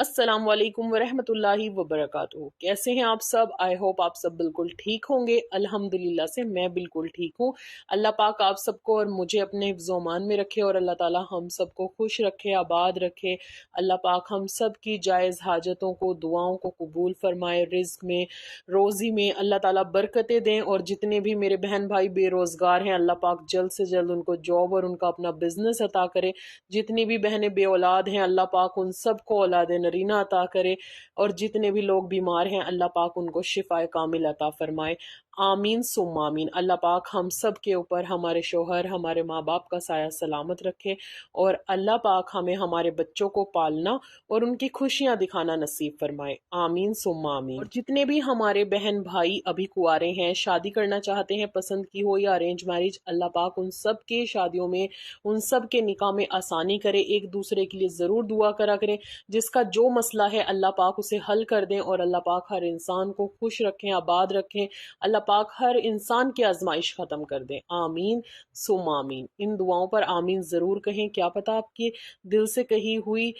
السلام علیکم ورحمۃ اللہ وبرکاتہ۔ کیسے ہیں آپ سب؟ آئی ہوپ آپ سب بالکل ٹھیک ہوں گے۔ الحمدللہ سے میں بالکل ٹھیک ہوں۔ اللہ پاک آپ سب کو اور مجھے اپنے حفظ و امان میں رکھے، اور اللہ تعالی ہم سب کو خوش رکھے، آباد رکھے۔ اللہ پاک ہم سب کی جائز حاجتوں کو، دعاؤں کو قبول فرمائے، رزق میں، روزی میں اللہ تعالی برکتیں دیں، اور جتنے بھی میرے بہن بھائی بے روزگار ہیں اللہ پاک جلد سے جلد ان کو جاب اور ان کا اپنا بزنس عطا کرے۔ جتنی بھی بہنیں بے اولاد ہیں اللہ پاک ان سب کو اولاد نرینہ عطا کرے، اور جتنے بھی لوگ بیمار ہیں اللہ پاک ان کو شفائے کامل عطا فرمائے۔ آمین ثم آمین۔ اللہ پاک ہم سب کے اوپر، ہمارے شوہر، ہمارے ماں باپ کا سایہ سلامت رکھے، اور اللہ پاک ہمیں ہمارے بچوں کو پالنا اور ان کی خوشیاں دکھانا نصیب فرمائے۔ آمین ثم آمین۔ اور جتنے بھی ہمارے بہن بھائی ابھی کنوارے ہیں، شادی کرنا چاہتے ہیں، پسند کی ہو یا ارینج میرج، اللہ پاک ان سب کے شادیوں میں، ان سب کے نکاح میں آسانی کرے۔ ایک دوسرے کے لیے ضرور دعا کرا کریں، جس کا جو مسئلہ ہے اللہ پاک اسے حل کر دیں، اور اللہ پاک ہر انسان کو خوش رکھیں، آباد رکھیں۔ اللہ پاک ہر انسان کی آزمائش ختم کر دیں۔ آمین ثم آمین۔ ان دعاؤں پر آمین ضرور کہیں، کیا پتہ آپ کی دل سے کہی ہوئی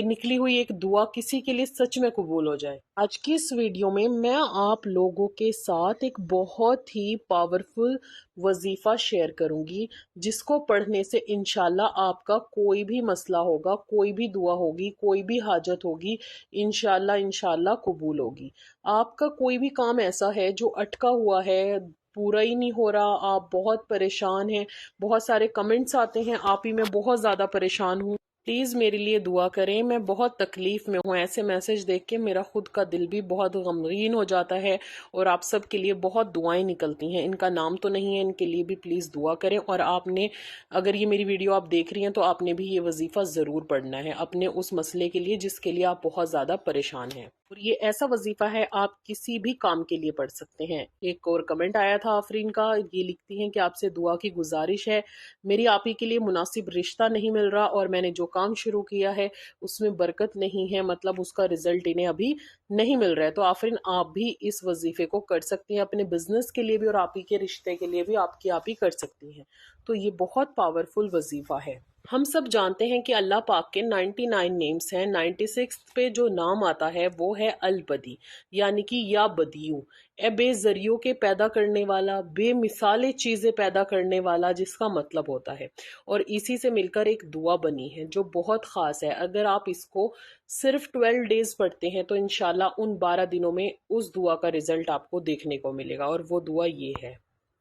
نکلی ہوئی ایک دعا کسی کے لیے سچ میں قبول ہو جائے۔ آج کی اس ویڈیو میں آپ لوگوں کے ساتھ ایک بہت ہی پاورفل وظیفہ شیئر کروں گی، جس کو پڑھنے سے انشاءاللہ آپ کا کوئی بھی مسئلہ ہوگا، کوئی بھی دعا ہوگی، کوئی بھی حاجت ہوگی، انشاءاللہ قبول ہوگی۔ آپ کا کوئی بھی کام ایسا ہے جو اٹکا ہوا ہے، پورا ہی نہیں ہو رہا، آپ بہت پریشان ہیں، بہت سارے کمنٹس آتے ہیں آپ ہی میں بہت زیادہ پریشان ہوں، پلیز میرے لیے دعا کریں، میں بہت تکلیف میں ہوں۔ ایسے میسج دیکھ کے میرا خود کا دل بھی بہت غمگین ہو جاتا ہے، اور آپ سب کے لیے بہت دعائیں نکلتی ہیں۔ ان کا نام تو نہیں ہے، ان کے لیے بھی پلیز دعا کریں۔ اور آپ نے، اگر یہ میری ویڈیو آپ دیکھ رہی ہیں تو آپ نے بھی یہ وظیفہ ضرور پڑھنا ہے اپنے اس مسئلے کے لیے جس کے لیے آپ بہت زیادہ پریشان ہیں۔ اور یہ ایسا وظیفہ ہے آپ کسی بھی کام کے لیے پڑھ سکتے ہیں۔ ایک اور کمنٹ آیا تھا آفرین کا، یہ لکھتی ہیں کہ آپ سے دعا کی گزارش ہے، میری آپ ہی کے لیے مناسب رشتہ نہیں مل رہا، اور میں نے جو کام شروع کیا ہے اس میں برکت نہیں ہے، مطلب اس کا رزلٹ انہیں ابھی نہیں مل رہا ہے۔ تو آفرین آپ بھی اس وظیفے کو کر سکتی ہیں، اپنے بزنس کے لیے بھی اور آپ ہی کے رشتے کے لیے بھی آپ ہی کر سکتی ہیں۔ تو یہ بہت پاورفل وظیفہ ہے۔ ہم سب جانتے ہیں کہ اللہ پاک کے 99 نیمز ہیں، 96 پہ جو نام آتا ہے وہ ہے البدی، یعنی کہ یا بدیو، اے بے ذریعوں کے پیدا کرنے والا، بے مثال چیزیں پیدا کرنے والا، جس کا مطلب ہوتا ہے۔ اور اسی سے مل کر ایک دعا بنی ہے جو بہت خاص ہے۔ اگر آپ اس کو صرف 12 ڈیز پڑھتے ہیں تو انشاءاللہ ان 12 دنوں میں اس دعا کا رزلٹ آپ کو دیکھنے کو ملے گا، اور وہ دعا یہ ہے،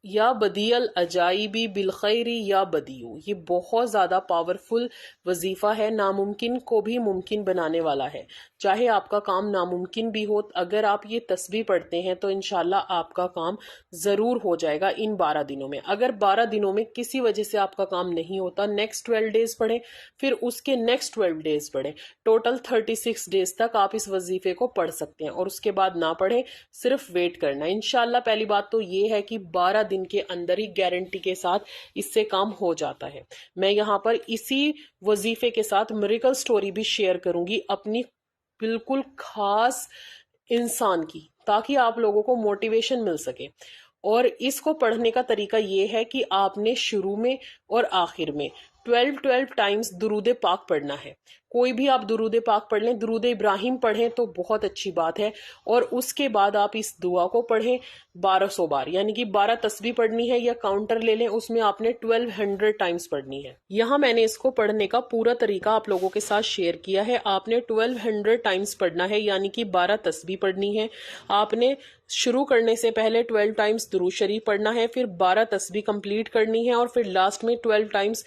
یا بدیع العجائبی بالخیری یا بدیو۔ یہ بہت زیادہ پاورفل وظیفہ ہے، ناممکن کو بھی ممکن بنانے والا ہے۔ چاہے آپ کا کام ناممکن بھی ہو، اگر آپ یہ تسبیح پڑھتے ہیں تو انشاءاللہ آپ کا کام ضرور ہو جائے گا ان 12 دنوں میں۔ اگر 12 دنوں میں کسی وجہ سے آپ کا کام نہیں ہوتا، نیکسٹ 12 ڈیز پڑھیں، پھر اس کے نیکسٹ 12 ڈیز پڑھیں، ٹوٹل 36 ڈیز تک آپ اس وظیفے کو پڑھ سکتے ہیں، اور اس کے بعد نہ پڑھیں، صرف ویٹ کرنا۔ انشاءاللہ پہلی بات تو یہ ہے کہ 12 دن کے اندر ہی گارنٹی کے ساتھ اس سے کام ہو جاتا ہے۔ میں یہاں پر اسی وظیفے کے ساتھ میریکل سٹوری بھی شیئر کروں گی اپنی بالکل خاص انسان کی، تاکہ آپ لوگوں کو موٹیویشن مل سکے۔ اور اس کو پڑھنے کا طریقہ یہ ہے کہ آپ نے شروع میں اور آخر میں 12 ٹائمز درود پاک پڑھنا ہے۔ کوئی بھی آپ درود پاک پڑھ لیں، درود ابراہیم پڑھیں تو بہت اچھی بات ہے، اور اس کے بعد آپ اس دعا کو پڑھیں 1200 بار، یعنی کہ 12 تسبیح پڑھنی ہے، یا کاؤنٹر لے لیں، اس میں آپ نے 1200 ٹائمز پڑھنی ہے۔ یہاں میں نے اس کو پڑھنے کا پورا طریقہ آپ لوگوں کے ساتھ شیئر کیا ہے۔ آپ نے 1200 ٹائمز پڑھنا ہے، یعنی کہ 12 تسبیح پڑھنی ہے۔ آپ نے شروع کرنے سے پہلے 12 ٹائمز درود شریف پڑھنا ہے، پھر 12 تسبیح کمپلیٹ کرنی ہے، اور پھر لاسٹ میں 12 ٹائمز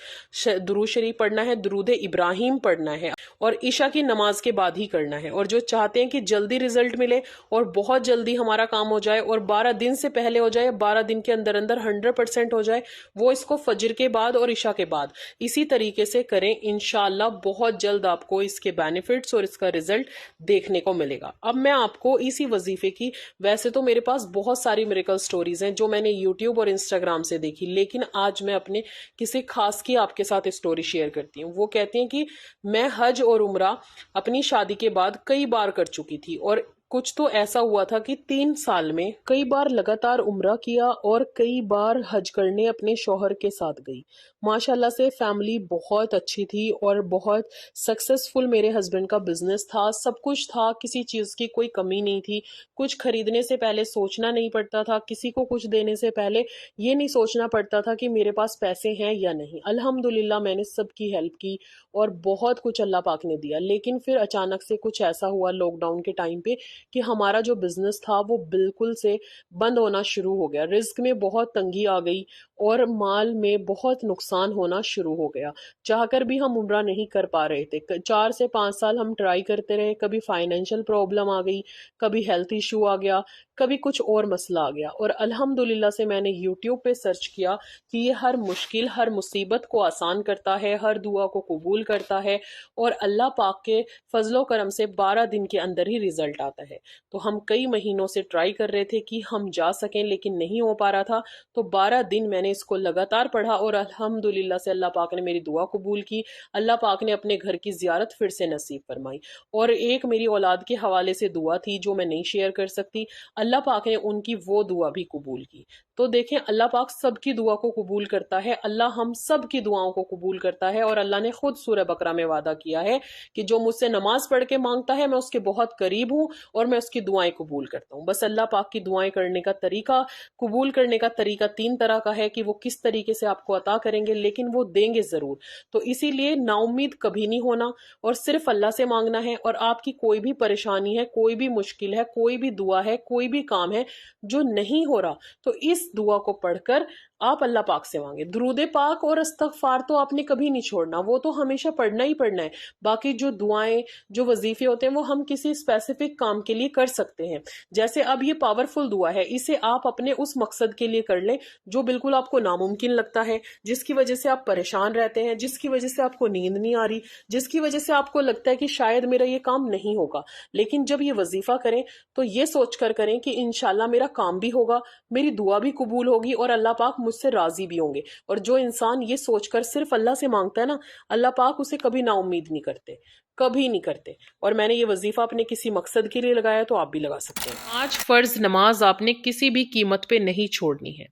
درود شریف پڑھنا ہے، درود ابراہیم پڑھنا ہے، اور عشاء کی نماز کے بعد ہی کرنا ہے۔ اور جو چاہتے ہیں کہ جلدی رزلٹ ملے اور بہت جلدی ہمارا کام ہو جائے، اور 12 دن سے پہلے ہو جائے، 12 دن کے اندر 100% ہو جائے، وہ اس کو فجر کے بعد اور عشاء کے بعد اسی طریقے سے کریں۔ انشاءاللہ بہت جلد آپ کو اس کے بینیفٹس اور اس کا رزلٹ دیکھنے کو ملے گا۔ اب میں آپ کو اسی وظیفے کی، ویسے تو میرے پاس بہت ساری میریکل سٹوریز ہیں جو میں نے یوٹیوب اور انسٹاگرام سے دیکھی، لیکن آج میں اپنے کسی خاص کی آپ کے ساتھ اسٹوری شیئر کرتی ہوں۔ وہ کہتے ہیں کہ میں حج اور عمرہ اپنی شادی کے بعد کئی بار کر چکی تھی، اور कुछ तो ऐसा हुआ था कि 3 साल में कई बार लगातार उम्रा किया और कई बार हज करने अपने शौहर के साथ गई। माशाल्लाह से फैमिली बहुत अच्छी थी और बहुत सक्सेसफुल मेरे हस्बैंड का बिजनेस था, सब कुछ था, किसी चीज़ की कोई कमी नहीं थी। कुछ खरीदने से पहले सोचना नहीं पड़ता था, किसी को कुछ देने से पहले ये नहीं सोचना पड़ता था कि मेरे पास पैसे हैं या नहीं। अल्हम्दुलिल्लाह मैंने सबकी हेल्प की और बहुत कुछ अल्लाह पाक ने दिया। लेकिन फिर अचानक से कुछ ऐसा हुआ लॉकडाउन के टाइम पे कि हमारा जो बिजनेस था वो बिल्कुल से बंद होना शुरू हो गया। रिस्क में बहुत तंगी आ गई और माल में बहुत नुकसान होना शुरू हो गया। चाहकर भी हम उम्रा नहीं कर पा रहे थे। 4 से 5 साल हम ट्राई करते रहे, कभी फाइनेंशियल प्रॉब्लम आ गई, कभी हेल्थ इशू आ गया, कभी कुछ और मसला आ गया। और अल्हम्दुलिल्लाह से मैंने यूट्यूब पे सर्च किया कि ये हर मुश्किल, हर मुसीबत को आसान करता है, हर दुआ को कबूल करता है और अल्लाह पाक के फजलो करम से 12 दिन के अंदर ही रिजल्ट आता है। तो हम कई महीनों से ट्राई कर रहे थे कि हम जा सकें, लेकिन नहीं हो पा रहा था। तो 12 दिन मैंने इसको लगातार पढ़ा और अल्हम्दुलिल्लाह से अल्लाह पाक ने मेरी दुआ कबूल की। अल्लाह पाक ने अपने घर की ज़ियारत फिर से नसीब फरमाई। और एक मेरी औलाद के हवाले से दुआ थी जो मैं नहीं शेयर कर सकती, अल्लाह पाक ने उनकी वो दुआ भी कबूल की। तो देखें, अल्लाह पाक सबकी दुआ को कबूल करता है, अल्लाह हम सब की दुआओं को कबूल करता है। और अल्लाह ने खुद सूरह बकरा में वादा किया है कि जो मुझसे नमाज पढ़ के मांगता है मैं उसके बहुत करीब हूँ और मैं उसकी दुआएं कबूल करता हूँ। बस अल्लाह पाक की दुआएं करने का तरीका, कबूल करने का तरीका 3 तरह का है कि वो किस तरीके से आपको अता करेंगे, लेकिन वो देंगे जरूर। तो इसीलिए नाउम्मीद कभी नहीं होना और सिर्फ अल्लाह से मांगना है। और आपकी कोई भी परेशानी है, कोई भी मुश्किल है, कोई भी दुआ है, कोई भी काम है जो नहीं हो रहा, तो इस दुआ को पढ़कर आप अल्लाह पाक से मांगे। दुरूद पाक और इस्तगफार तो आपने कभी नहीं छोड़ना, वो तो हमेशा पढ़ना ही पढ़ना है। बाकी जो दुआएं, जो वजीफे होते हैं वो हम किसी स्पेसिफिक काम के लिए कर सकते हैं। जैसे अब ये पावरफुल दुआ है, इसे आप अपने उस मकसद के लिए कर लें जो बिल्कुल आपको नामुमकिन लगता है, जिसकी वजह से आप परेशान रहते हैं, जिसकी वजह से आपको नींद नहीं आ रही, जिसकी वजह से आपको लगता है कि शायद मेरा ये काम नहीं होगा। लेकिन जब ये वजीफा करें तो ये सोच कर करें कि इंशाल्लाह मेरा काम भी होगा, मेरी दुआ भी कबूल होगी और अल्लाह पाक मुझसे राजी भी होंगे। और जो इंसान ये सोचकर सिर्फ अल्लाह से मांगता है ना, अल्लाह पाक उसे कभी नाउम्मीद नहीं करते, कभी नहीं करते। और मैंने ये वजीफा अपने किसी मकसद के लिए लगाया, तो आप भी लगा सकते हैं। 5 फर्ज नमाज आपने किसी भी कीमत पे नहीं छोड़नी है।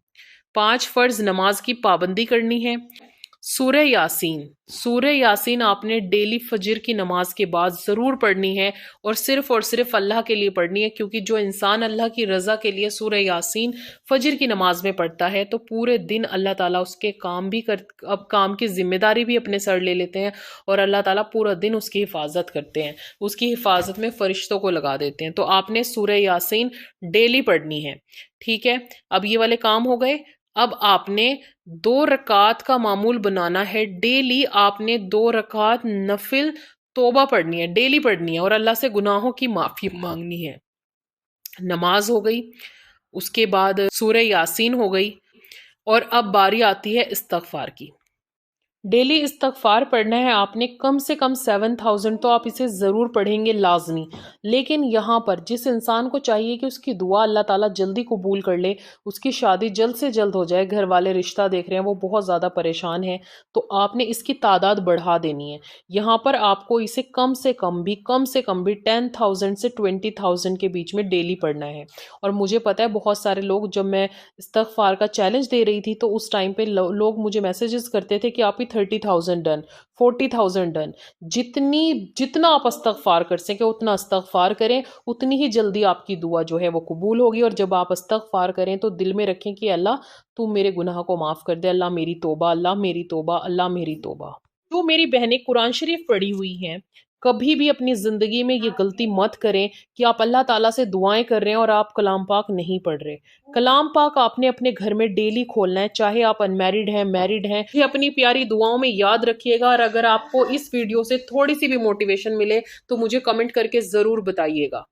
5 फर्ज नमाज की पाबंदी करनी है। सूरह यासीन आपने डेली फजर की नमाज के बाद ज़रूर पढ़नी है और सिर्फ अल्लाह के लिए पढ़नी है, क्योंकि जो इंसान अल्लाह की रज़ा के लिए सूरह यासीन फजर की नमाज में पढ़ता है तो पूरे दिन अल्लाह ताला उसके काम भी अब काम की जिम्मेदारी भी अपने सर ले लेते हैं और अल्लाह ताला पूरा दिन उसकी हिफाजत करते हैं, उसकी हिफाजत में फरिश्तों को लगा देते हैं। तो आपने सूरह यासीन डेली पढ़नी है। ठीक है, अब ये वाले काम हो गए। अब आपने 2 रकात का मामूल बनाना है। डेली आपने 2 रकात नफिल तौबा पढ़नी है, डेली पढ़नी है और अल्लाह से गुनाहों की माफी मांगनी है। नमाज हो गई, उसके बाद सूरह यासीन हो गई और अब बारी आती है इस्तगफार की। डेली इस्तगफार पढ़ना है आपने कम से कम 7000, तो आप इसे ज़रूर पढ़ेंगे लाजमी। लेकिन यहाँ पर जिस इंसान को चाहिए कि उसकी दुआ अल्लाह ताला जल्दी कबूल कर ले, उसकी शादी जल्द से जल्द हो जाए, घर वाले रिश्ता देख रहे हैं, वो बहुत ज़्यादा परेशान है, तो आपने इसकी तादाद बढ़ा देनी है। यहाँ पर आपको इसे कम से कम भी 10,000 से 20,000 के बीच में डेली पढ़ना है। और मुझे पता है बहुत सारे लोग, जब मैं इस्तगफार का चैलेंज दे रही थी तो उस टाइम पे लोग मुझे मैसेजेस करते थे कि आप 30,000 डन, 40,000 डन। जितना आप इस्तगफार कर सकें उतना इस्तगफार करें, उतनी ही जल्दी आपकी दुआ जो है वो कबूल होगी। और जब आप इस्तगफार करें तो दिल में रखें कि अल्लाह तू मेरे गुनाह को माफ़ कर दे, अल्लाह मेरी तौबा, अल्लाह मेरी तौबा, अल्लाह मेरी तौबा। जो मेरी बहनें कुरान शरीफ पढ़ी हुई हैं, कभी भी अपनी ज़िंदगी में ये गलती मत करें कि आप अल्लाह ताला से दुआएं कर रहे हैं और आप कलाम पाक नहीं पढ़ रहे। कलाम पाक आपने अपने घर में डेली खोलना है, चाहे आप अनमैरिड हैं, मैरिड हैं। ये अपनी प्यारी दुआओं में याद रखिएगा। और अगर आपको इस वीडियो से थोड़ी सी भी मोटिवेशन मिले तो मुझे कमेंट करके ज़रूर बताइएगा।